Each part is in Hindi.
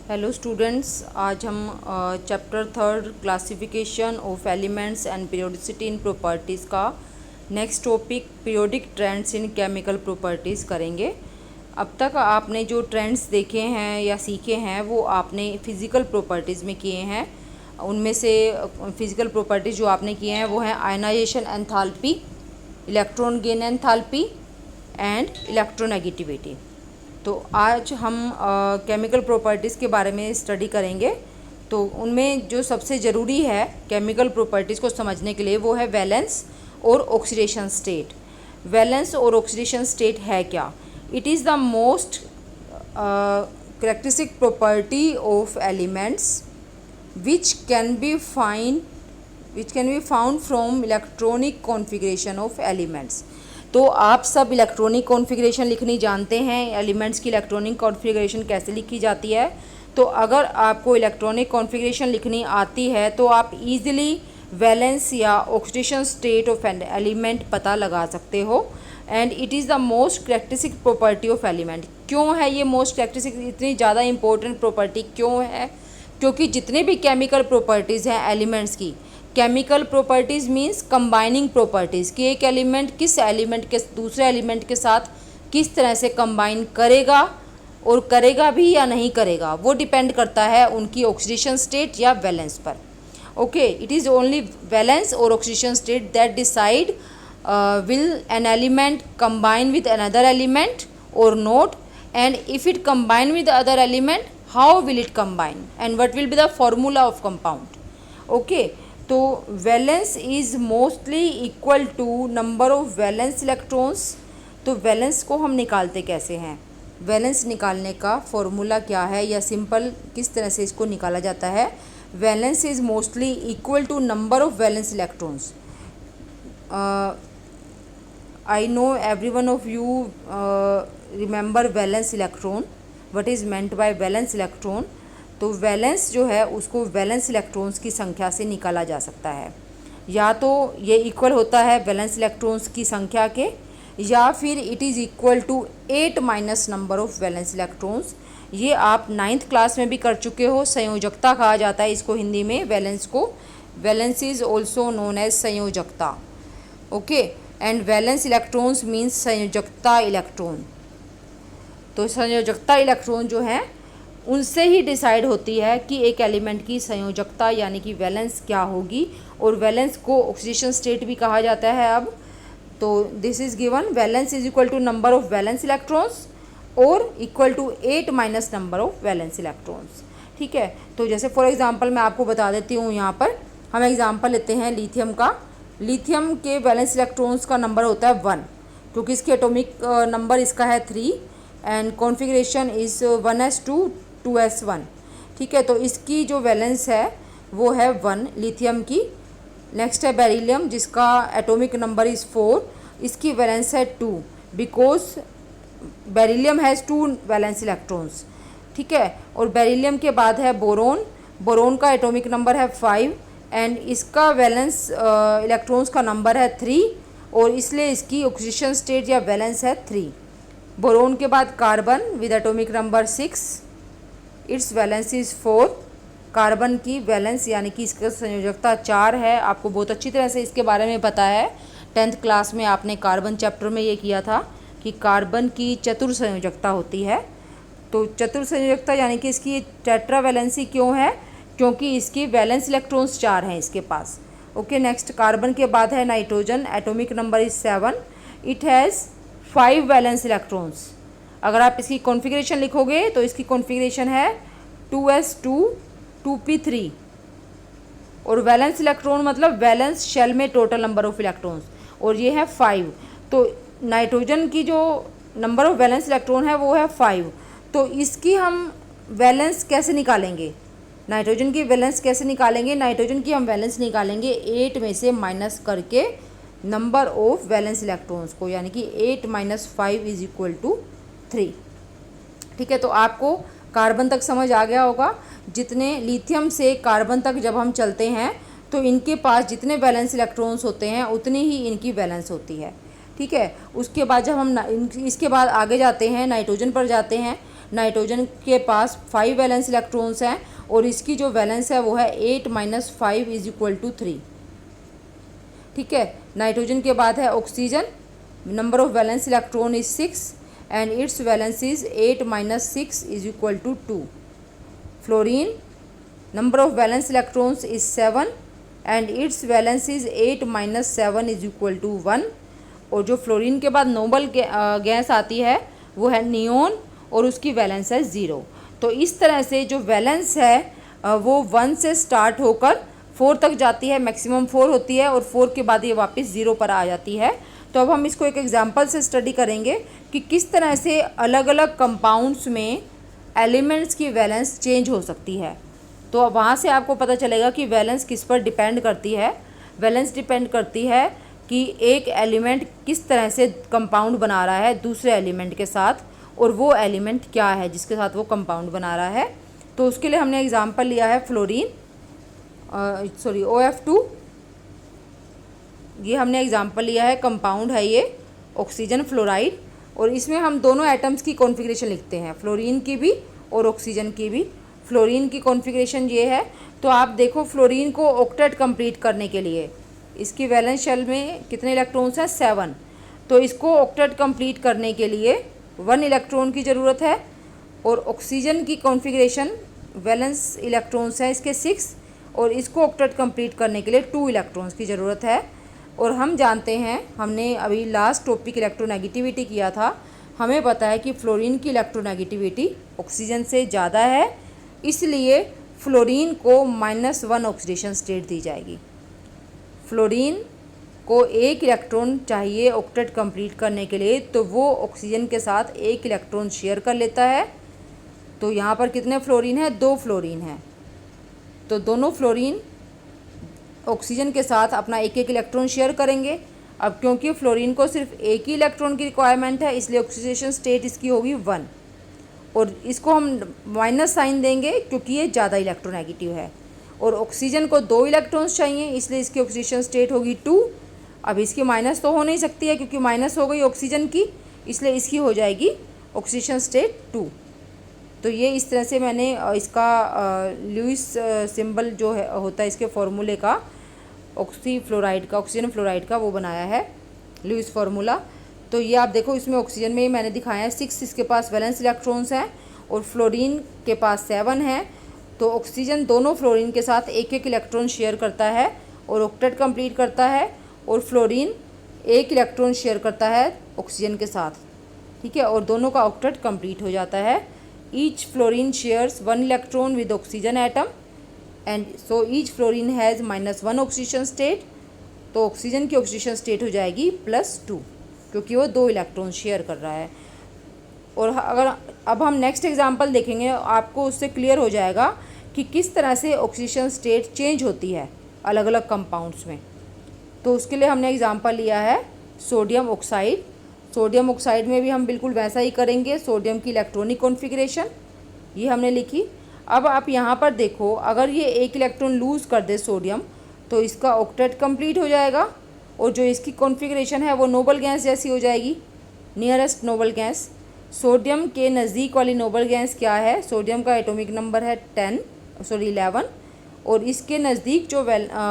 हेलो स्टूडेंट्स, आज हम chapter third classification of elements and periodicity in properties का next topic periodic trends in chemical properties करेंगे। अब तक आपने जो ट्रेंड्स देखे हैं या सीखे हैं वो आपने फिज़िकल प्रॉपर्टीज़ में किए हैं। उनमें से फिज़िकल प्रॉपर्टीज़ जो आपने किए हैं वो हैं ionization enthalpy, electron gain enthalpy and electronegativity. तो आज हम केमिकल प्रॉपर्टीज़ के बारे में स्टडी करेंगे। तो उनमें जो सबसे ज़रूरी है केमिकल प्रॉपर्टीज़ को समझने के लिए वो है वैलेंस और ऑक्सीडेशन स्टेट। वैलेंस और ऑक्सीडेशन स्टेट है क्या? It is the most characteristic property of elements which can be found from electronic configuration of elements। तो आप सब इलेक्ट्रॉनिक कॉन्फ़िगरेशन लिखनी जानते हैं। एलिमेंट्स की इलेक्ट्रॉनिक कॉन्फ़िगरेशन कैसे लिखी जाती है? तो अगर आपको इलेक्ट्रॉनिक कॉन्फ़िगरेशन लिखनी आती है तो आप इजीली वैलेंस या oxidation state of an element पता लगा सकते हो। And it is the most characteristic property of element. क्यों है ये मोस्ट कैरेक्टरिस्टिक, इतनी ज़्यादा इंपॉर्टेंट प्रॉपर्टी क्यों है? क्योंकि जितने भी केमिकल प्रॉपर्टीज़ हैं एलिमेंट्स की, chemical properties means combining properties कि एक एलिमेंट किस एलिमेंट के दूसरे एलिमेंट के साथ किस तरह से कंबाइन करेगा और करेगा भी या नहीं करेगा, वो डिपेंड करता है उनकी ऑक्सीडेशन स्टेट या वैलेंस पर। Okay, it is only valence और oxidation state that decide will an element combine with another element or not, and if it combine with the other element how will it combine and what will be the formula of compound। okay, तो valence is mostly equal to number of valence electrons. तो वैलेंस को हम निकालते कैसे हैं? वैलेंस निकालने का फॉर्मूला क्या है या सिंपल किस तरह से इसको निकाला जाता है? Valence is mostly equal to number of valence electrons. I know every one of you remember valence electron। what is meant by valence electron? तो वैलेंस जो है उसको वैलेंस इलेक्ट्रॉन्स की संख्या से निकाला जा सकता है। या तो ये इक्वल होता है वैलेंस इलेक्ट्रॉन्स की संख्या के, या फिर it is equal to 8 minus number of valence electrons. ये आप 9th क्लास में भी कर चुके हो। संयोजकता कहा जाता है इसको हिंदी में, वैलेंस को। Valence is also known as संयोजकता। Okay, and valence electrons means संयोजकता इलेक्ट्रॉन। तो संयोजकता इलेक्ट्रॉन जो हैं उनसे ही डिसाइड होती है कि एक एलिमेंट की संयोजकता यानी कि वैलेंस क्या होगी। और वैलेंस को ऑक्सीडेशन स्टेट भी कहा जाता है। अब तो this is given, valence is equal to number of valence electrons और equal to 8 minus number of valence electrons. ठीक है, तो जैसे फॉर एग्जांपल मैं आपको बता देती हूँ। यहाँ पर हम एग्जांपल लेते हैं लिथियम का। लिथियम के वैलेंस इलेक्ट्रॉन्स का नंबर होता है 1, क्योंकि इसकी एटॉमिक नंबर इसका है 3 and configuration is 1s2 2s1। ठीक है, तो इसकी जो वैलेंस है वो है 1 लिथियम की। नेक्स्ट है बेरिलियम जिसका एटॉमिक नंबर इज़ 4, इसकी वैलेंस है 2 because beryllium has 2 valence electrons. ठीक है, और बेरिलियम के बाद है बोरोन। बोरोन का एटॉमिक नंबर है 5 एंड इसका वैलेंस इलेक्ट्रॉन्स का नंबर है 3 और इसलिए इसकी ऑक्सीडेशन स्टेट या वैलेंस है 3। बोरोन के बाद carbon with atomic number 6, it's valence is 4। Carbon की वैलेंस यानी कि इसका संयोजकता 4 है। आपको बहुत अच्छी तरह से इसके बारे में पता है। 10th क्लास में आपने कार्बन चैप्टर में ये किया था कि कार्बन की चतुर संयोजकता होती है। तो चतुर संयोजकता यानी कि इसकी टेट्रा वैलेंसी क्यों है? क्योंकि इसकी वैलेंस इलेक्ट्रॉन्स 4 हैं इसके पास। ओके, नेक्स्ट कार्बन के बाद है nitrogen, atomic number is 7, it has 5 valence electrons. अगर आप इसकी कॉन्फ़िगरेशन लिखोगे तो इसकी कॉन्फ़िगरेशन है 2s2 2p3 और वैलेंस इलेक्ट्रॉन मतलब वैलेंस शेल में टोटल नंबर ऑफ इलेक्ट्रॉन्स, और ये है 5। तो नाइट्रोजन की जो नंबर ऑफ वैलेंस इलेक्ट्रॉन है वो है 5। तो इसकी हम वैलेंस कैसे निकालेंगे? नाइट्रोजन की वैलेंस कैसे निकालेंगे? नाइट्रोजन की हम वैलेंस निकालेंगे 8 में से माइनस करके नंबर ऑफ वैलेंस इलेक्ट्रॉन्स को, यानी कि 8 माइनस 5 इज इक्वल टू 3। ठीक है, तो आपको कार्बन तक समझ आ गया होगा। जितने लिथियम से कार्बन तक जब हम चलते हैं तो इनके पास जितने वैलेंस इलेक्ट्रॉन्स होते हैं उतनी ही इनकी वैलेंस होती है। ठीक है, उसके बाद जब हम इसके बाद आगे जाते हैं नाइट्रोजन पर जाते हैं। नाइट्रोजन के पास 5 वैलेंस इलेक्ट्रॉन्स हैं और इसकी जो वैलेंस है वो है 8 - 5 = 3। ठीक है, नाइट्रोजन के बाद है oxygen, number of valence electron is 6 and it's valence is 8 - 6 = 2। Fluorine, number of valence electrons is 7 and it's valence is 8 - 7 = 1। और जो फ्लोरीन के बाद नोबल गैस आती है वो है नियोन और उसकी वैलेंस है 0। तो इस तरह से जो वैलेंस है वो 1 से स्टार्ट होकर 4 तक जाती है, मैक्सिमम 4 होती है और 4 के बाद ये वापस 0 पर आ जाती है। तो अब हम इसको एक एग्जांपल से स्टडी करेंगे कि किस तरह से अलग अलग कंपाउंड्स में एलिमेंट्स की वैलेंस चेंज हो सकती है। तो वहाँ से आपको पता चलेगा कि वैलेंस किस पर डिपेंड करती है। वैलेंस डिपेंड करती है कि एक एलिमेंट किस तरह से कंपाउंड बना रहा है दूसरे एलिमेंट के साथ, और वो एलिमेंट क्या है जिसके साथ वो कंपाउंड बना रहा है। तो उसके लिए हमने एग्जांपल लिया है फ्लोरीन, OF2। ये हमने एग्जांपल लिया है, कंपाउंड है ये ऑक्सीजन फ्लोराइड, और इसमें हम दोनों एटम्स की कॉन्फ़िगरेशन लिखते हैं, फ्लोरीन की भी और ऑक्सीजन की भी। फ्लोरीन की कॉन्फ़िगरेशन ये है। तो आप देखो फ्लोरीन को ऑक्टेट कंप्लीट करने के लिए इसकी वैलेंस शेल में कितने इलेक्ट्रॉन्स हैं, 7। तो इसको ऑक्टेट कंप्लीट करने के लिए 1 इलेक्ट्रॉन की ज़रूरत है। और ऑक्सीजन की कॉन्फ़िगरेशन वैलेंस इलेक्ट्रॉन्स हैं इसके 6 और इसको ऑक्टेट कंप्लीट करने के लिए 2 इलेक्ट्रॉन्स की ज़रूरत है। और हम जानते हैं, हमने अभी लास्ट टॉपिक इलेक्ट्रोनेगेटिविटी किया था, हमें पता है कि फ्लोरीन की इलेक्ट्रोनेगेटिविटी ऑक्सीजन से ज़्यादा है, इसलिए फ्लोरीन को -1 ऑक्सीडेशन स्टेट दी जाएगी। फ्लोरीन को 1 इलेक्ट्रॉन चाहिए ऑक्टेट कंप्लीट करने के लिए, तो वो ऑक्सीजन के साथ 1 इलेक्ट्रॉन शेयर कर लेता है। तो यहाँ पर कितने फ्लोरीन है, 2 फ्लोरीन है। तो दोनों फ्लोरीन ऑक्सीजन के साथ अपना 1-1 इलेक्ट्रॉन शेयर करेंगे। अब क्योंकि फ्लोरीन को सिर्फ 1 ही इलेक्ट्रॉन की रिक्वायरमेंट है, इसलिए ऑक्सीडेशन स्टेट इसकी होगी 1, और इसको हम माइनस साइन देंगे क्योंकि ये ज़्यादा इलेक्ट्रोनेगेटिव है। और ऑक्सीजन को 2 इलेक्ट्रॉन्स चाहिए, इसलिए इसकी ऑक्सीडेशन स्टेट होगी 2। अब इसकी माइनस तो हो नहीं सकती है क्योंकि माइनस हो गई ऑक्सीजन की, इसलिए इसकी हो जाएगी ऑक्सीडेशन स्टेट 2। तो ये इस तरह से मैंने इसका लुईस सिंबल जो है होता है इसके फॉर्मूले का, ऑक्सीजन फ्लोराइड का वो बनाया है लुईस फार्मूला। तो ये आप देखो, इसमें ऑक्सीजन में मैंने दिखाया है 6 इसके पास वैलेंस इलेक्ट्रॉन्स हैं और फ्लोरीन के पास 7 हैं। तो ऑक्सीजन दोनों फ्लोरीन के साथ 1-1 इलेक्ट्रॉन शेयर करता है और ऑक्टेट कंप्लीट करता है, और फ्लोरीन 1 इलेक्ट्रॉन शेयर करता है ऑक्सीजन के साथ। ठीक है, और दोनों का ऑक्टेट कंप्लीट हो जाता है। Each fluorine shares 1 electron with oxygen atom and so each fluorine has -1 oxidation state. तो ऑक्सीजन की ऑक्सीडेशन स्टेट हो जाएगी +2 क्योंकि वो 2 इलेक्ट्रॉन शेयर कर रहा है। और अगर अब हम नेक्स्ट एग्जांपल देखेंगे, आपको उससे क्लियर हो जाएगा कि किस तरह से ऑक्सीडेशन स्टेट चेंज होती है अलग अलग कंपाउंड्स में। तो उसके लिए हमने एग्जांपल लिया है सोडियम ऑक्साइड। सोडियम ऑक्साइड में भी हम बिल्कुल वैसा ही करेंगे। सोडियम की इलेक्ट्रॉनिक कॉन्फ़िगरेशन ये हमने लिखी। अब आप यहाँ पर देखो, अगर ये 1 इलेक्ट्रॉन लूज़ कर दे सोडियम, तो इसका ऑक्टेट कंप्लीट हो जाएगा और जो इसकी कॉन्फ़िगरेशन है वो नोबल गैस जैसी हो जाएगी, नियरेस्ट नोबल गैस। सोडियम के नज़दीक वाली नोबल गैस क्या है, सोडियम का एटॉमिक नंबर है 11, और इसके नज़दीक जो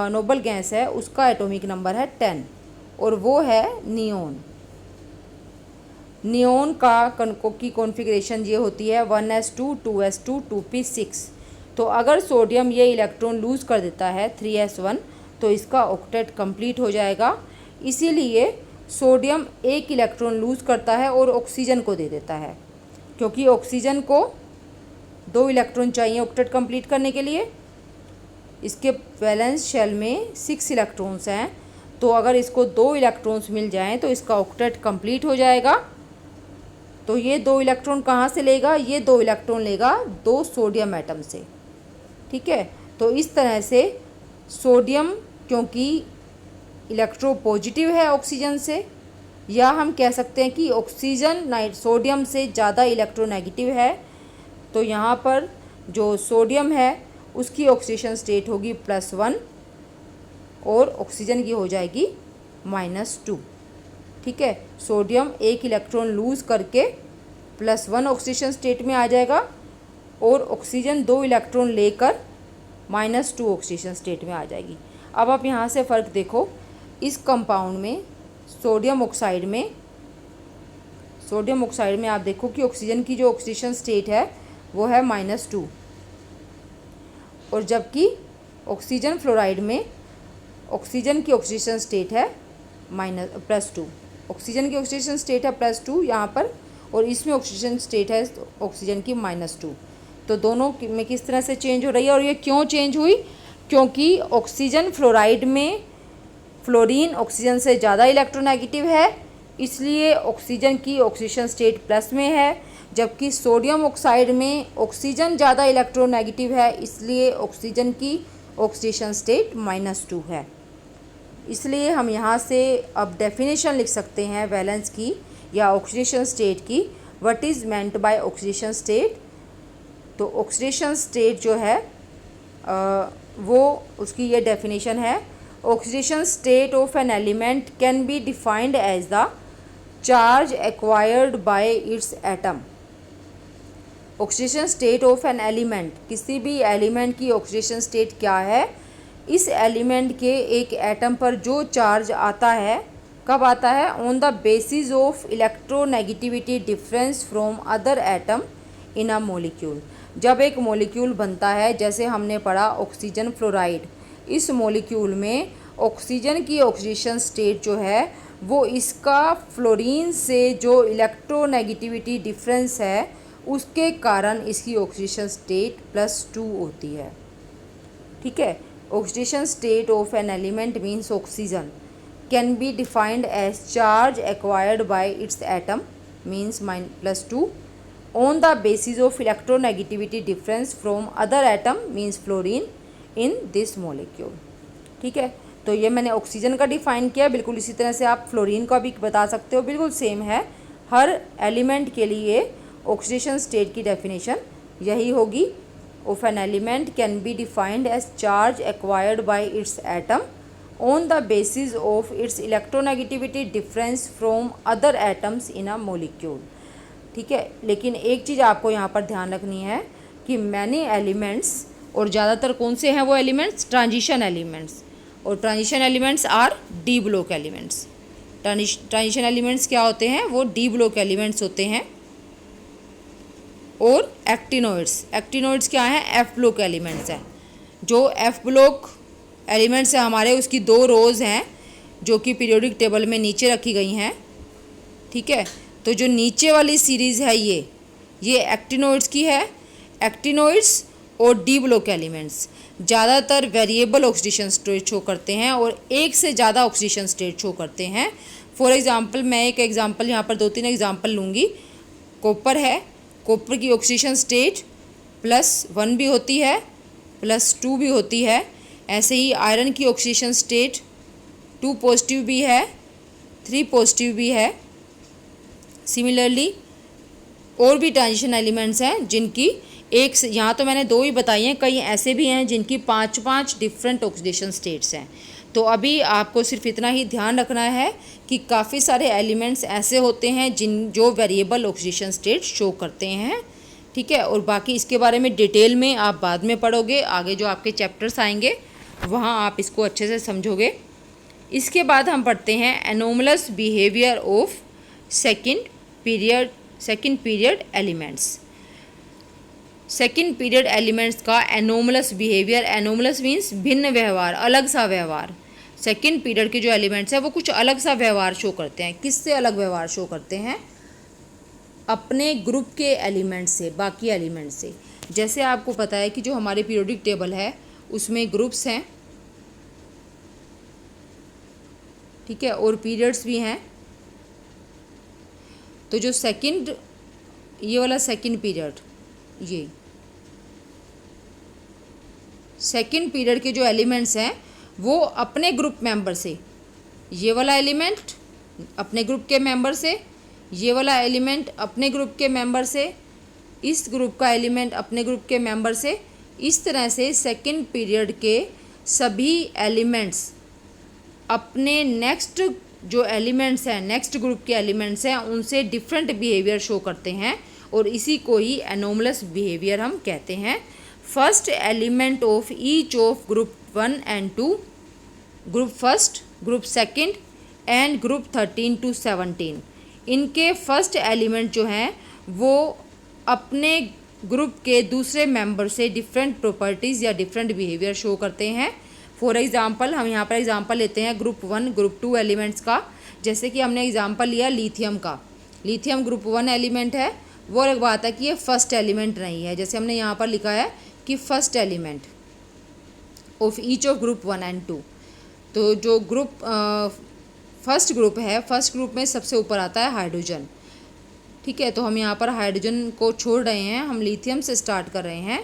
नोबल गैस है उसका एटॉमिक नंबर है 10, और वो है नियोन। नियोन की कॉन्फ़िगरेशन ये होती है 1s2 2s2 2p6। तो अगर सोडियम ये इलेक्ट्रॉन लूज़ कर देता है 3s1, तो इसका ऑक्टेट कंप्लीट हो जाएगा। इसीलिए सोडियम 1 इलेक्ट्रॉन लूज़ करता है और ऑक्सीजन को दे देता है, क्योंकि ऑक्सीजन को 2 इलेक्ट्रॉन चाहिए ऑक्टेट कंप्लीट करने के लिए। इसके वैलेंस शेल में 6 इलेक्ट्रॉन्स हैं, तो अगर इसको 2 इलेक्ट्रॉन्स मिल जाएं तो इसका ऑक्टेट कंप्लीट हो जाएगा। तो ये 2 इलेक्ट्रॉन कहाँ से लेगा, ये 2 इलेक्ट्रॉन लेगा 2 सोडियम एटम से। ठीक है, तो इस तरह से सोडियम क्योंकि इलेक्ट्रोपॉजिटिव है ऑक्सीजन से, या हम कह सकते हैं कि ऑक्सीजन सोडियम से ज़्यादा इलेक्ट्रोनेगेटिव है, तो यहाँ पर जो सोडियम है उसकी ऑक्सीडेशन स्टेट होगी +1 और ऑक्सीजन की हो जाएगी -2। ठीक है, सोडियम 1 इलेक्ट्रॉन लूज़ करके +1 ऑक्सीडेशन स्टेट में आ जाएगा और ऑक्सीजन 2 इलेक्ट्रॉन लेकर -2 ऑक्सीडेशन स्टेट में आ जाएगी। अब आप यहाँ से फ़र्क देखो, इस कंपाउंड में सोडियम ऑक्साइड में आप देखो कि ऑक्सीजन की जो ऑक्सीडेशन स्टेट है वो है -2, और जबकि ऑक्सीजन फ्लोराइड में ऑक्सीजन की ऑक्सीडेशन स्टेट है +2। ऑक्सीजन की ऑक्सीडेशन स्टेट है +2 यहाँ पर, और इसमें ऑक्सीजन स्टेट है ऑक्सीजन की -2। तो दोनों में किस तरह से चेंज हो रही है, और ये क्यों चेंज हुई? क्योंकि ऑक्सीजन फ्लोराइड में फ्लोरीन ऑक्सीजन से ज़्यादा इलेक्ट्रोनेगेटिव है, इसलिए ऑक्सीजन की ऑक्सीडेशन स्टेट प्लस में है, जबकि सोडियम ऑक्साइड में ऑक्सीजन ज़्यादा इलेक्ट्रोनेगेटिव है, इसलिए ऑक्सीजन की ऑक्सीडेशन स्टेट -2 है। इसलिए हम यहाँ से अब डेफिनेशन लिख सकते हैं वैलेंस की या ऑक्सीडेशन स्टेट की। What is meant by oxidation state? तो ऑक्सीडेशन स्टेट जो है वो उसकी ये डेफिनेशन है, oxidation state of an element can be defined as the charge acquired by its atom. Oxidation state of an element, किसी भी एलिमेंट की ऑक्सीडेशन स्टेट क्या है? इस एलिमेंट के एक एटम पर जो चार्ज आता है, कब आता है? On the basis of electronegativity difference from other atom in a molecule. जब एक मॉलिक्यूल बनता है, जैसे हमने पढ़ा ऑक्सीजन फ्लोराइड, इस मॉलिक्यूल में ऑक्सीजन की ऑक्सीडेशन स्टेट जो है वो इसका फ्लोरीन से जो इलेक्ट्रोनेगेटिविटी डिफरेंस है उसके कारण इसकी ऑक्सीडेशन स्टेट +2 होती है। ठीक है, oxidation state of an element means oxygen can be defined as charge acquired by its atom means +2 on the basis of electronegativity difference from other atom means fluorine in this molecule. ठीक है, तो ये मैंने ऑक्सीजन का डिफाइन किया, बिल्कुल इसी तरह से आप फ्लोरीन का भी बता सकते हो, बिल्कुल सेम है। हर एलिमेंट के लिए ऑक्सीडेशन स्टेट की डेफिनेशन यही होगी। Of an element can be defined as charge acquired by its atom on the basis of its electronegativity difference from other atoms in a molecule. ठीक है, लेकिन एक चीज़ आपको यहाँ पर ध्यान रखनी है कि मैनी एलिमेंट्स, और ज़्यादातर कौन से हैं वो एलिमेंट्स? ट्रांजिशन एलिमेंट्स, और transition elements R D block elements. Transition elements क्या होते हैं? वो डी ब्लॉक एलिमेंट्स होते हैं। और एक्टिनोइड्स क्या हैं? एफ ब्लॉक एलिमेंट्स हैं। जो एफ ब्लॉक एलिमेंट्स हैं हमारे, उसकी 2 रोज़ हैं जो कि पीरियोडिक टेबल में नीचे रखी गई हैं। ठीक है, तो जो नीचे वाली सीरीज़ है ये एक्टिनोइड्स की है। एक्टिनोइड्स और डी ब्लॉक एलिमेंट्स ज़्यादातर वेरिएबल ऑक्सीडेशन स्टेट शो करते हैं और एक से ज़्यादा ऑक्सीडेशन स्टेट शो करते हैं। फॉर एग्जांपल, मैं एक एग्जांपल यहाँ पर 2-3 एग्जांपल लूँगी। कॉपर है, कॉपर की ऑक्सीडेशन स्टेट +1 भी होती है, +2 भी होती है। ऐसे ही आयरन की ऑक्सीडेशन स्टेट 2 पॉजिटिव भी है, 3 पॉजिटिव भी है। सिमिलरली और भी ट्रांजिशन एलिमेंट्स हैं जिनकी एक से, यहाँ तो मैंने 2 ही बताई हैं, कई ऐसे भी हैं जिनकी 5-5 डिफरेंट ऑक्सीडेशन स्टेट्स हैं। तो अभी आपको सिर्फ इतना ही ध्यान रखना है कि काफ़ी सारे एलिमेंट्स ऐसे होते हैं जो वेरिएबल ऑक्सीडेशन स्टेट शो करते हैं। ठीक है, और बाकी इसके बारे में डिटेल में आप बाद में पढ़ोगे, आगे जो आपके चैप्टर्स आएंगे वहाँ आप इसको अच्छे से समझोगे। इसके बाद हम पढ़ते हैं anomalous behaviour of second period elements. Second period elements का एनोमलस बिहेवियर, एनोमलस मीन्स भिन्न व्यवहार, अलग सा व्यवहार। सेकंड पीरियड के जो एलिमेंट्स हैं वो कुछ अलग सा व्यवहार शो करते हैं। किससे अलग व्यवहार शो करते हैं? अपने ग्रुप के एलिमेंट से, बाकी एलिमेंट से। जैसे आपको पता है कि जो हमारे पीरियोडिक टेबल है उसमें ग्रुप्स हैं, ठीक है, और पीरियड्स भी हैं। तो जो सेकंड, ये वाला सेकंड पीरियड, ये सेकंड पीरियड के जो एलिमेंट्स हैं वो अपने ग्रुप मेंबर से, ये वाला एलिमेंट अपने ग्रुप के मेंबर से, ये वाला एलिमेंट अपने ग्रुप के मेंबर से, इस ग्रुप का एलिमेंट अपने ग्रुप के मेंबर से, इस तरह से सेकंड पीरियड के सभी एलिमेंट्स अपने नेक्स्ट जो एलिमेंट्स हैं, नेक्स्ट ग्रुप के एलिमेंट्स हैं, उनसे डिफरेंट बिहेवियर शो करते हैं और इसी को ही एनोमलस बिहेवियर हम कहते हैं। First element of each of group 1 and 2, group first, group second and group 13 to 17, इनके फर्स्ट एलिमेंट जो हैं वो अपने ग्रुप के दूसरे मेंबर से डिफरेंट प्रॉपर्टीज़ या डिफरेंट बिहेवियर शो करते हैं। फॉर एग्जांपल हम यहाँ पर एग्जांपल लेते हैं ग्रुप 1 ग्रुप 2 एलिमेंट्स का। जैसे कि हमने एग्जांपल लिया लिथियम का। लिथियम ग्रुप 1 एलिमेंट है। वो एक बात है कि ये फर्स्ट एलिमेंट नहीं है, जैसे हमने यहाँ पर लिखा है कि first element of each of group 1 and 2। तो जो ग्रुप फर्स्ट ग्रुप है, फर्स्ट ग्रुप में सबसे ऊपर आता है हाइड्रोजन। ठीक है, तो हम यहाँ पर हाइड्रोजन को छोड़ रहे हैं, हम लिथियम से स्टार्ट कर रहे हैं।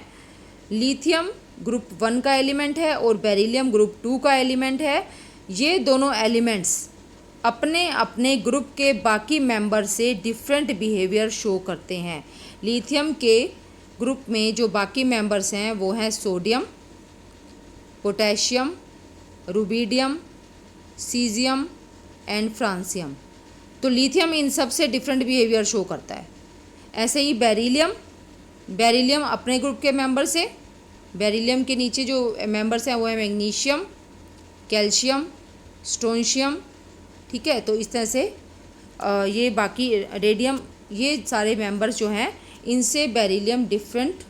लिथियम ग्रुप 1 का एलिमेंट है और बेरिलियम ग्रुप 2 का एलिमेंट है। ये दोनों एलिमेंट्स अपने अपने ग्रुप के बाकी मेंबर से डिफरेंट बिहेवियर शो करते हैं। लिथियम के ग्रुप में जो बाकी मेंबर्स हैं वो हैं sodium, potassium, rubidium, caesium and francium. तो लिथियम इन सब से डिफरेंट बिहेवियर शो करता है। ऐसे ही बेरिलियम, बेरिलियम अपने ग्रुप के मेंबर से, बेरिलियम के नीचे जो मेंबर्स हैं वो है मैग्नीशियम, कैल्शियम, स्ट्रोंशियम। ठीक है, तो इस तरह से ये बाकी रेडियम, ये सारे मेंबर्स जो हैं इनसे बेरिलियम डिफरेंट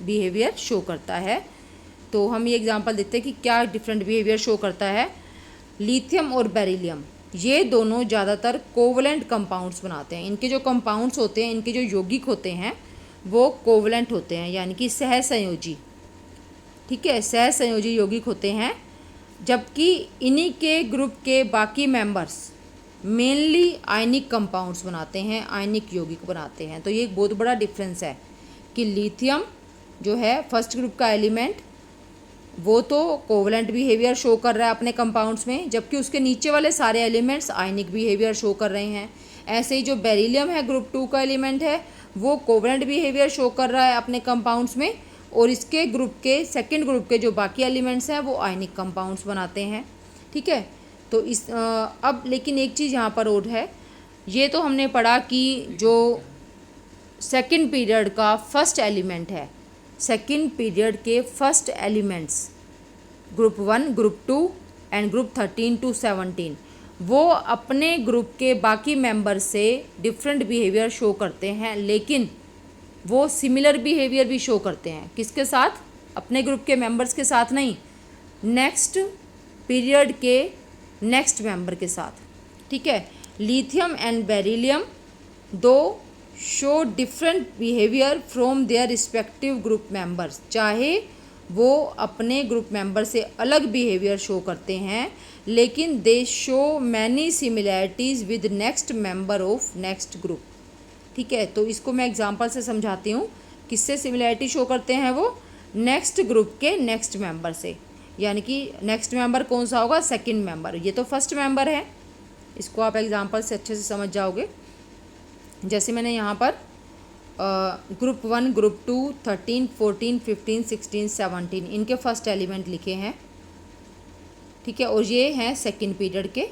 बिहेवियर शो करता है। तो हम ये एग्जांपल देते हैं कि क्या डिफरेंट बिहेवियर शो करता है। लिथियम और बेरिलियम ये दोनों ज़्यादातर कोवलेंट कंपाउंड्स बनाते हैं। इनके जो कंपाउंड्स होते हैं, इनके जो यौगिक होते हैं वो कोवलेंट होते हैं, यानी कि सहसंयोजी। ठीक है, सहसंयोजी यौगिक होते हैं। जबकि इन्हीं के ग्रुप के बाकी मेंबर्स मेनली आयनिक कंपाउंड्स बनाते हैं, आयनिक यौगिक बनाते हैं। तो ये एक बहुत बड़ा डिफरेंस है कि लिथियम जो है फर्स्ट ग्रुप का एलिमेंट, वो तो कोवलेंट बिहेवियर शो कर रहा है अपने कंपाउंड्स में, जबकि उसके नीचे वाले सारे एलिमेंट्स आयनिक बिहेवियर शो कर रहे हैं। ऐसे ही जो बेरिलियम है ग्रुप 2 का एलिमेंट है, वो कोवलेंट बिहेवियर शो कर रहा है अपने कंपाउंड्स में, और इसके ग्रुप के सेकंड ग्रुप के जो बाकी एलिमेंट्स हैं वो आयनिक कंपाउंड्स बनाते हैं। ठीक है, तो इस अब लेकिन एक चीज़ यहाँ पर और है। ये तो हमने पढ़ा कि जो सेकंड पीरियड का फर्स्ट एलिमेंट है, सेकंड पीरियड के first elements group 1 group 2 and group 13 to 17 वो अपने ग्रुप के बाकी मेंबर से डिफरेंट बिहेवियर शो करते हैं, लेकिन वो सिमिलर बिहेवियर भी शो करते हैं। किसके साथ? अपने ग्रुप के मेंबर्स के साथ नहीं, नेक्स्ट पीरियड के नेक्स्ट मेंबर के साथ। ठीक है, लिथियम एंड बेरिलियम दो show different behaviour from their respective group members. चाहे वो अपने ग्रुप मेंबर से अलग बिहेवियर शो करते हैं, लेकिन दे show many similarities with next member of next group. ठीक है, तो इसको मैं एग्जांपल से समझाती हूँ। किससे सिमिलैरिटी शो करते हैं वो? नेक्स्ट ग्रुप के नेक्स्ट मेंबर से। यानी कि नेक्स्ट मेंबर कौन सा होगा? Second member. ये तो फर्स्ट मेंबर है, इसको आप एग्जांपल से अच्छे से समझ जाओगे। जैसे मैंने यहाँ पर ग्रुप 1 ग्रुप 2 13 14 15 16 17 इनके फर्स्ट एलिमेंट लिखे हैं। ठीक है, और ये हैं सेकंड पीरियड के।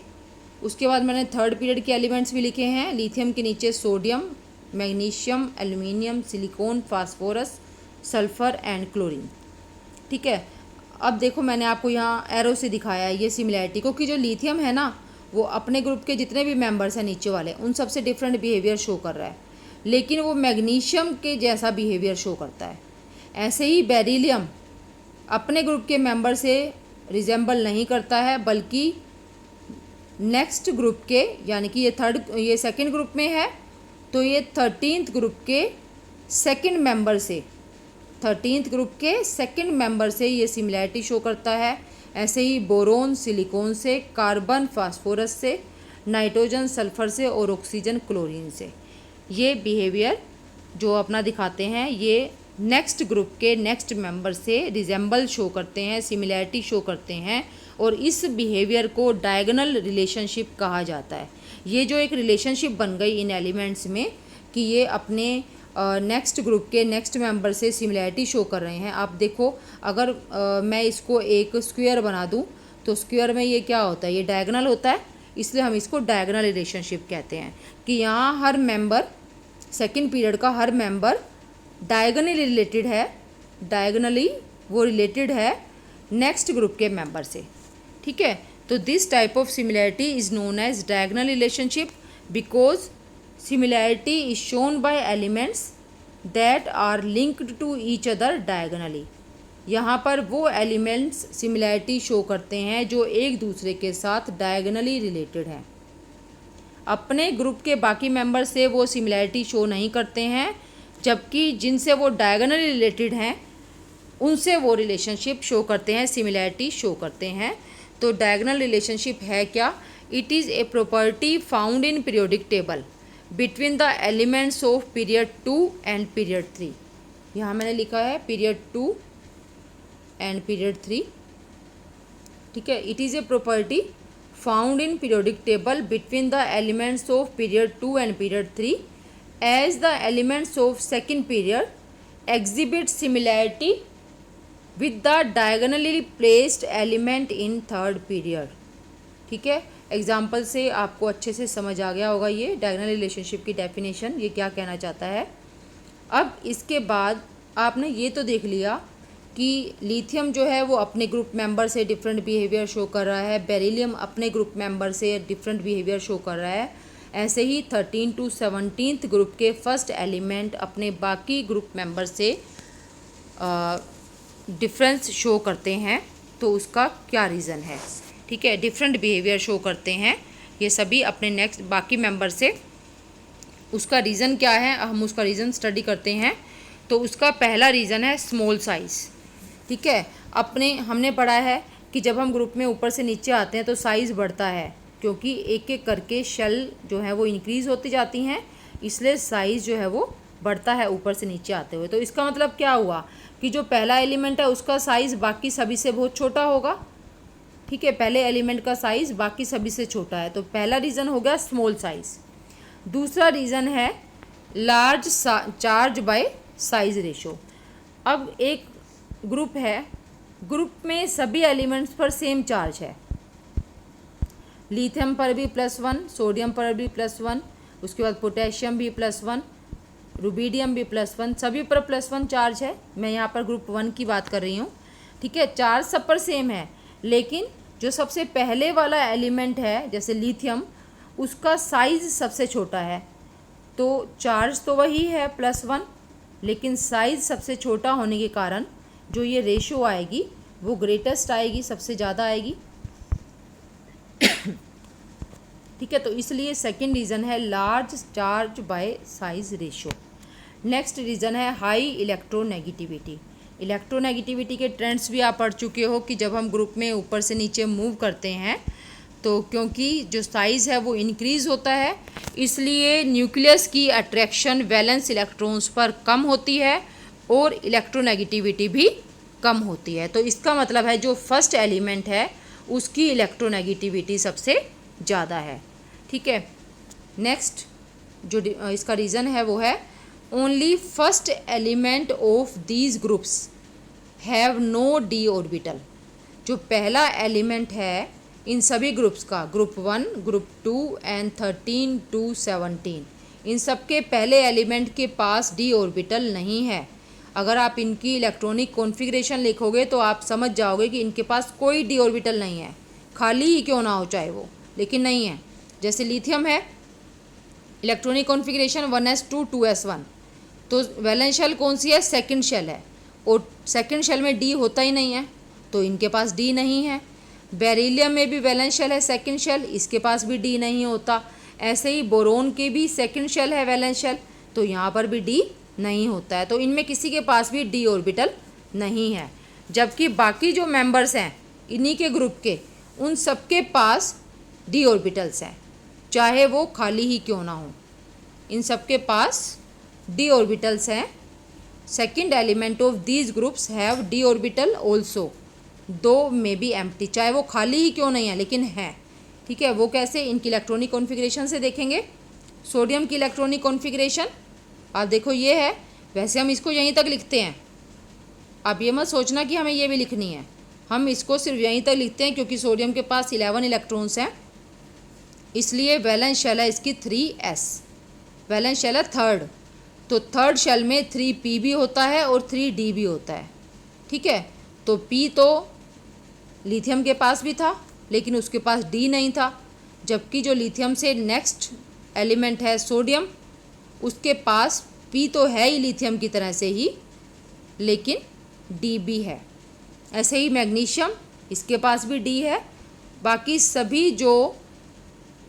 उसके बाद मैंने थर्ड पीरियड के एलिमेंट्स भी लिखे हैं। लिथियम के नीचे sodium, magnesium, aluminium, silicon, phosphorus, sulphur and chlorine. ठीक है, अब देखो मैंने आपको यहाँ एरो से दिखाया है ये सिमिलैरिटी, क्योंकि जो लिथियम है ना वो अपने ग्रुप के जितने भी मेंबर्स हैं नीचे वाले उन सबसे डिफरेंट बिहेवियर शो कर रहा है, लेकिन वो मैग्नीशियम के जैसा बिहेवियर शो करता है। ऐसे ही बेरिलियम अपने ग्रुप के मेंबर से रिजेंबल नहीं करता है, बल्कि नेक्स्ट ग्रुप के, यानी कि ये सेकंड ग्रुप में है तो ये 13th ग्रुप के सेकंड मेंबर से, 13th ग्रुप के सेकंड मेंबर से ये सिमिलैरिटी शो करता है। ऐसे ही बोरोन सिलिकॉन से, कार्बन फास्फोरस से, नाइट्रोजन सल्फर से और ऑक्सीजन क्लोरीन से ये बिहेवियर जो अपना दिखाते हैं, ये नेक्स्ट ग्रुप के नेक्स्ट मेंबर से रिजेंबल शो करते हैं, सिमिलैरिटी शो करते हैं, और इस बिहेवियर को डायगोनल रिलेशनशिप कहा जाता है। ये जो एक रिलेशनशिप बन गई इन एलिमेंट्स में कि ये अपने नेक्स्ट ग्रुप के नेक्स्ट मेंबर से सिमिलैरिटी शो कर रहे हैं। आप देखो, अगर मैं इसको एक स्क्वायर बना दूं तो स्क्वायर में ये क्या होता है? ये डायगोनल होता है, इसलिए हम इसको डायगोनल रिलेशनशिप कहते हैं कि यहाँ हर मेंबर सेकंड पीरियड का हर मेंबर डायगोनली रिलेटेड है, डायगोनली वो रिलेटेड है नेक्स्ट ग्रुप के मेंबर से। ठीक है, तो this type of similarity is known as diagonal relationship because similarity is shown by elements that are linked to each other diagonally. यहाँ पर वो एलिमेंट्स सिमिलैरिटी शो करते हैं जो एक दूसरे के साथ डायगोनली रिलेटेड हैं। अपने ग्रुप के बाकी मेंबर से वो सिमिलैरिटी शो नहीं करते हैं, जबकि जिनसे वो डायगोनली रिलेटेड हैं उनसे वो रिलेशनशिप शो करते हैं, सिमिलैरिटी शो करते हैं। तो डायगोनल रिलेशनशिप है क्या? It is a property found in periodic table between the elements of period 2 and period 3। यहाँ मैंने लिखा है पीरियड 2 एंड पीरियड 3। ठीक है, it is a property found in periodic table between the elements of period 2 and period 3 as the elements of second period exhibit similarity with the diagonally placed element in third period. ठीक है, एग्जाम्पल से आपको अच्छे से समझ आ गया होगा ये डायगोनल रिलेशनशिप की डेफिनेशन, ये क्या कहना चाहता है। अब इसके बाद आपने ये तो देख लिया कि लिथियम जो है वो अपने ग्रुप मेंबर से डिफरेंट बिहेवियर शो कर रहा है, बेरिलियम अपने ग्रुप मेंबर से डिफरेंट बिहेवियर शो कर रहा है। ऐसे ही 13 to 17 ग्रुप के फर्स्ट एलिमेंट अपने बाकी ग्रुप मेंबर से डिफरेंस शो करते हैं, तो उसका क्या रीज़न है। ठीक है, डिफरेंट बिहेवियर शो करते हैं ये सभी अपने नेक्स्ट बाकी मेंबर से। उसका रीज़न क्या है, हम उसका रीज़न स्टडी करते हैं। तो उसका पहला रीज़न है स्मॉल साइज़। ठीक है, हमने पढ़ा है कि जब हम ग्रुप में ऊपर से नीचे आते हैं तो साइज़ बढ़ता है, क्योंकि एक एक करके शेल जो है वो इंक्रीज़ होती जाती हैं, इसलिए साइज़ जो है वो बढ़ता है ऊपर से नीचे आते हुए। तो इसका मतलब क्या हुआ कि जो पहला एलिमेंट है उसका साइज़ बाकी सभी से बहुत छोटा होगा। ठीक है, पहले एलिमेंट का साइज़ बाकी सभी से छोटा है, तो पहला रीज़न हो गया स्मॉल साइज़। दूसरा रीज़न है large charge by size ratio. अब एक ग्रुप है, ग्रुप में सभी एलिमेंट्स पर सेम चार्ज है, लिथियम पर भी +1, सोडियम पर भी +1, उसके बाद पोटेशियम भी +1, रुबीडियम भी +1, सभी पर +1 चार्ज है। मैं यहाँ पर ग्रुप 1 की बात कर रही हूँ। ठीक है, चार्ज सब पर सेम है, लेकिन जो सबसे पहले वाला एलिमेंट है जैसे लिथियम, उसका साइज़ सबसे छोटा है, तो चार्ज तो वही है +1, लेकिन साइज़ सबसे छोटा होने के कारण जो ये रेशो आएगी वो ग्रेटेस्ट आएगी, सबसे ज़्यादा आएगी। ठीक है, तो इसलिए सेकंड रीज़न है large charge by size ratio. Next reason है हाई इलेक्ट्रोनेगेटिविटी। इलेक्ट्रोनेगेटिविटी के ट्रेंड्स भी आप पढ़ चुके हो कि जब हम ग्रुप में ऊपर से नीचे मूव करते हैं तो क्योंकि जो साइज़ है वो इंक्रीज़ होता है, इसलिए न्यूक्लियस की अट्रैक्शन वैलेंस इलेक्ट्रॉन्स पर कम होती है और इलेक्ट्रोनेगेटिविटी भी कम होती है। तो इसका मतलब है जो फर्स्ट एलिमेंट है उसकी इलेक्ट्रोनेगेटिविटी सबसे ज़्यादा है। ठीक है, नेक्स्ट जो इसका रीज़न है वो है only first element of these groups have no D orbital. जो पहला एलिमेंट है इन सभी ग्रुप्स का, ग्रुप 1, ग्रुप 2 एंड 13 to 17, इन सब के पहले एलिमेंट के पास डी ऑर्बिटल नहीं है। अगर आप इनकी इलेक्ट्रॉनिक कॉन्फ़िगरेशन लिखोगे तो आप समझ जाओगे कि इनके पास कोई डी ऑर्बिटल नहीं है, खाली ही क्यों ना हो चाहे वो, लेकिन नहीं है। जैसे लिथियम है, इलेक्ट्रॉनिक कॉन्फ़िगरेशन 1s2 2s1, तो वैलेंस शेल कौन सी है? सेकंड शेल है, और सेकंड शेल में डी होता ही नहीं है, तो इनके पास डी नहीं है। बेरिलियम में भी वैलेंस शेल है सेकंड शेल, इसके पास भी डी नहीं होता। ऐसे ही बोरोन के भी सेकंड शेल है वैलेंस शेल, तो यहाँ पर भी डी नहीं होता है। तो इनमें किसी के पास भी डी ऑर्बिटल नहीं है, जबकि बाकी जो मेंबर्स हैं इन्हीं के ग्रुप के, उन सबके पास डी ऑर्बिटल्स हैं, चाहे वो खाली ही क्यों ना हो, इन सबके पास डी ऑर्बिटल्स हैं। Second element of these groups have D orbital also दो मे बी एम्प्टी, चाहे वो खाली ही क्यों नहीं है लेकिन है। ठीक है, वो कैसे? इनकी इलेक्ट्रॉनिक कॉन्फ़िगरेशन से देखेंगे। सोडियम की इलेक्ट्रॉनिक कॉन्फ़िगरेशन आप देखो ये है, वैसे हम इसको यहीं तक लिखते हैं, आप ये मत सोचना कि हमें ये भी लिखनी है, हम इसको सिर्फ यहीं तक लिखते हैं क्योंकि सोडियम के पास 11 इलेक्ट्रॉन्स हैं, इसलिए वैलेंस शेल है इसकी 3s, वैलेंस शेल है थर्ड, तो थर्ड शेल में 3p भी होता है और 3d भी होता है। ठीक है, तो p तो लिथियम के पास भी था लेकिन उसके पास d नहीं था, जबकि जो लिथियम से नेक्स्ट एलिमेंट है सोडियम, उसके पास p तो है ही लिथियम की तरह से ही, लेकिन d भी है। ऐसे ही मैग्नीशियम, इसके पास भी d है। बाकी सभी जो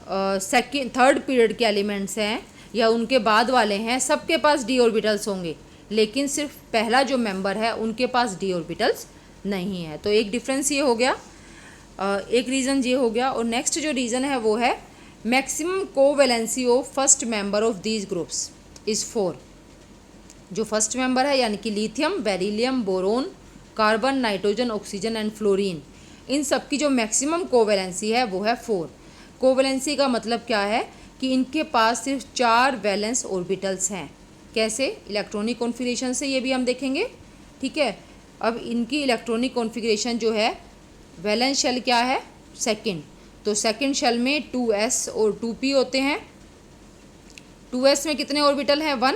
थर्ड पीरियड के एलिमेंट्स हैं या उनके बाद वाले हैं, सबके पास d ऑर्बिटल्स होंगे, लेकिन सिर्फ पहला जो मेंबर है उनके पास d ऑर्बिटल्स नहीं है। तो एक डिफरेंस ये हो गया, एक रीज़न ये हो गया। और नेक्स्ट जो रीज़न है वो है maximum covalency of first member of these groups is 4। जो फर्स्ट मेंबर है यानी कि lithium, beryllium, boron, carbon, nitrogen, oxygen and fluorine, इन सब की जो मैक्सिमम कोवैलेंसी है वो है 4। कोवैलेंसी का मतलब क्या है कि इनके पास सिर्फ 4 वैलेंस ऑर्बिटल्स हैं। कैसे? इलेक्ट्रॉनिक कॉन्फ़िगरेशन से, ये भी हम देखेंगे। ठीक है, अब इनकी इलेक्ट्रॉनिक कॉन्फ़िगरेशन जो है, वैलेंस शेल क्या है? सेकंड। तो सेकंड शेल में 2s और 2p होते हैं। 2s में कितने ऑर्बिटल हैं? 1।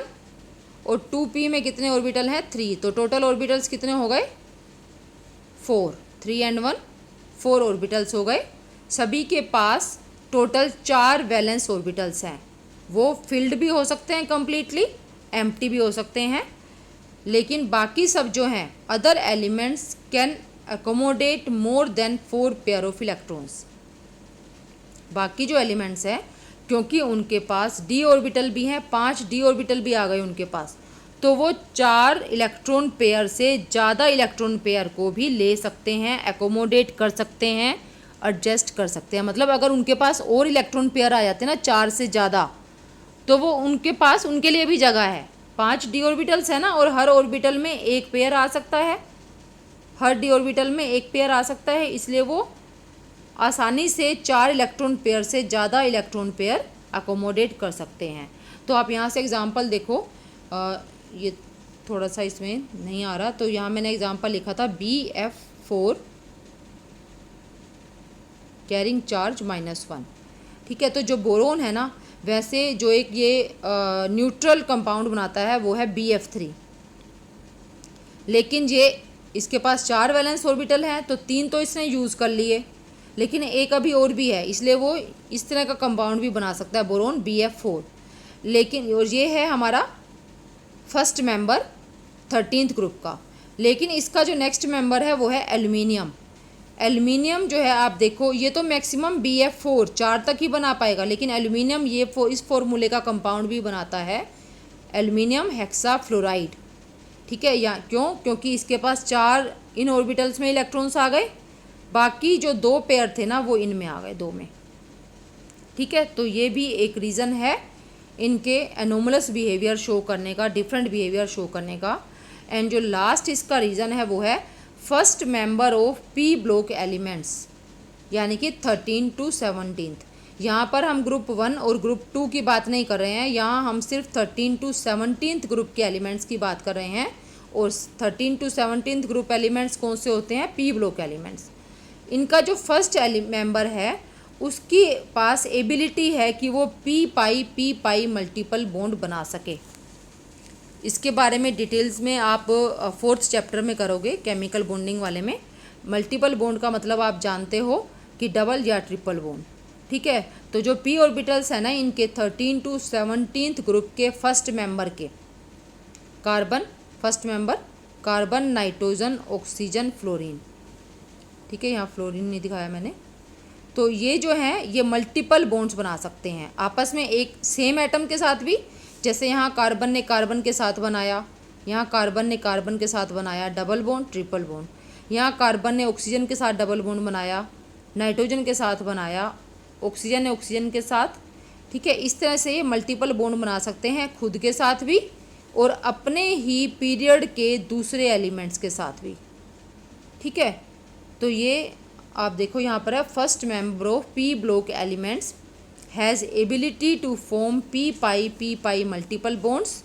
और 2p में कितने ऑर्बिटल हैं? 3। तो टोटल ऑर्बिटल्स कितने हो गए? 4। 3 एंड 1 4 ऑर्बिटल्स हो गए। सभी के पास टोटल 4 वैलेंस ऑर्बिटल्स हैं। वो फिल्ड भी हो सकते हैं कम्प्लीटली, एम्प्टी भी हो सकते हैं, लेकिन बाकी सब जो हैं other elements can accommodate more than 4 pair of electrons. बाकी जो एलिमेंट्स हैं, क्योंकि उनके पास d ऑर्बिटल भी हैं, 5 d ऑर्बिटल भी आ गए उनके पास, तो वो 4 इलेक्ट्रॉन पेयर से ज़्यादा इलेक्ट्रॉन पेयर को भी ले सकते हैं, एकोमोडेट कर सकते हैं, एडजस्ट कर सकते हैं। मतलब अगर उनके पास और इलेक्ट्रॉन पेयर आ जाते हैं ना 4 से ज़्यादा, तो वो उनके पास उनके लिए भी जगह है। 5 d ऑर्बिटल्स है ना, और हर ऑर्बिटल में एक पेयर आ सकता है, हर d ऑर्बिटल में एक पेयर आ सकता है, इसलिए वो आसानी से 4 इलेक्ट्रॉन पेयर से ज़्यादा इलेक्ट्रॉन पेयर अकोमोडेट कर सकते हैं। तो आप यहाँ से एग्जांपल देखो, ये थोड़ा सा इसमें नहीं आ रहा, तो यहाँ मैंने एग्जांपल लिखा था Bf4 कैरिंग चार्ज -1। ठीक है, तो जो बोरोन है ना, वैसे जो एक ये न्यूट्रल कंपाउंड बनाता है वो है Bf3, लेकिन ये इसके पास 4 वैलेंस ऑर्बिटल हैं, तो 3 तो इसने यूज़ कर लिए, लेकिन एक अभी और भी है, इसलिए वो इस तरह का कंपाउंड भी बना सकता है, बोरोन Bf4। लेकिन और ये है हमारा फर्स्ट मेंबर 13th ग्रुप का। लेकिन इसका जो नेक्स्ट मेंबर है वो है एल्युमिनियम। एल्युमिनियम जो है, आप देखो, ये तो मैक्सिमम Bf4 4 तक ही बना पाएगा, लेकिन एल्युमिनियम ये इस फॉर्मूले का कंपाउंड भी बनाता है, एल्युमिनियम हेक्साफ्लोराइड। ठीक है, या क्योंकि इसके पास 4 इन ऑर्बिटल्स में इलेक्ट्रॉन्स आ गए, बाकी जो 2 पेयर थे ना वो इनमें आ गए, 2 में। ठीक है, तो ये भी एक रीज़न है इनके एनोमलस बिहेवियर शो करने का, डिफरेंट बिहेवियर शो करने का। एंड जो लास्ट इसका रीज़न है वो है first member of P block elements, यानी कि 13 to 17। यहाँ पर हम ग्रुप 1 और ग्रुप 2 की बात नहीं कर रहे हैं, यहाँ हम सिर्फ 13 to 17 ग्रुप के एलिमेंट्स की बात कर रहे हैं। और 13 to 17 ग्रुप एलिमेंट्स कौन से होते हैं? P block elements. इनका जो फर्स्ट मेंबर है उसके पास एबिलिटी है कि वो पी पाई मल्टीपल बॉन्ड बना सके। इसके बारे में डिटेल्स में आप 4th चैप्टर में करोगे, केमिकल बॉन्डिंग वाले में। मल्टीपल बॉन्ड का मतलब आप जानते हो कि डबल या ट्रिपल बॉन्ड। ठीक है, तो जो पी ऑर्बिटल्स है ना, इनके 13 to 17 ग्रुप के फर्स्ट मेंबर के carbon, first member carbon, nitrogen, oxygen, fluorine. ठीक है, यहाँ फ्लोरीन नहीं दिखाया मैंने। तो ये जो हैं ये मल्टीपल बॉन्ड्स बना सकते हैं आपस में, एक सेम एटम के साथ भी। जैसे यहाँ कार्बन ने कार्बन के साथ बनाया, यहाँ कार्बन ने कार्बन के साथ बनाया डबल बॉन्ड, ट्रिपल बॉन्ड। यहाँ कार्बन ने ऑक्सीजन के साथ डबल बॉन्ड बनाया, नाइट्रोजन के साथ बनाया, ऑक्सीजन ने ऑक्सीजन के साथ। ठीक है, इस तरह से ये मल्टीपल बॉन्ड बना सकते हैं, खुद के साथ भी और अपने ही पीरियड के दूसरे एलिमेंट्स के साथ भी। ठीक है, तो ये आप देखो यहाँ पर है first member of P block elements has ability to form P pi multiple bonds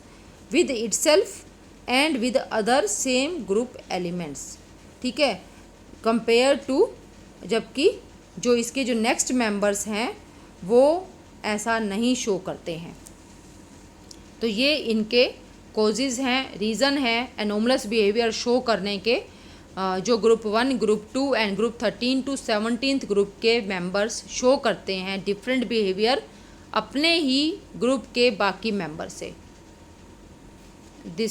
with itself and with other same group elements. ठीक है, कंपेयर टू, जबकि जो इसके जो नेक्स्ट मेंबर्स हैं वो ऐसा नहीं शो करते हैं। तो ये इनके कॉजेज़ हैं, रीज़न है एनोमलस बिहेवियर शो करने के, जो group 1, group 2 and group 13 to 17th group के मेंबर्स शो करते हैं डिफरेंट बिहेवियर अपने ही ग्रुप के बाकी मेंबर से। दिस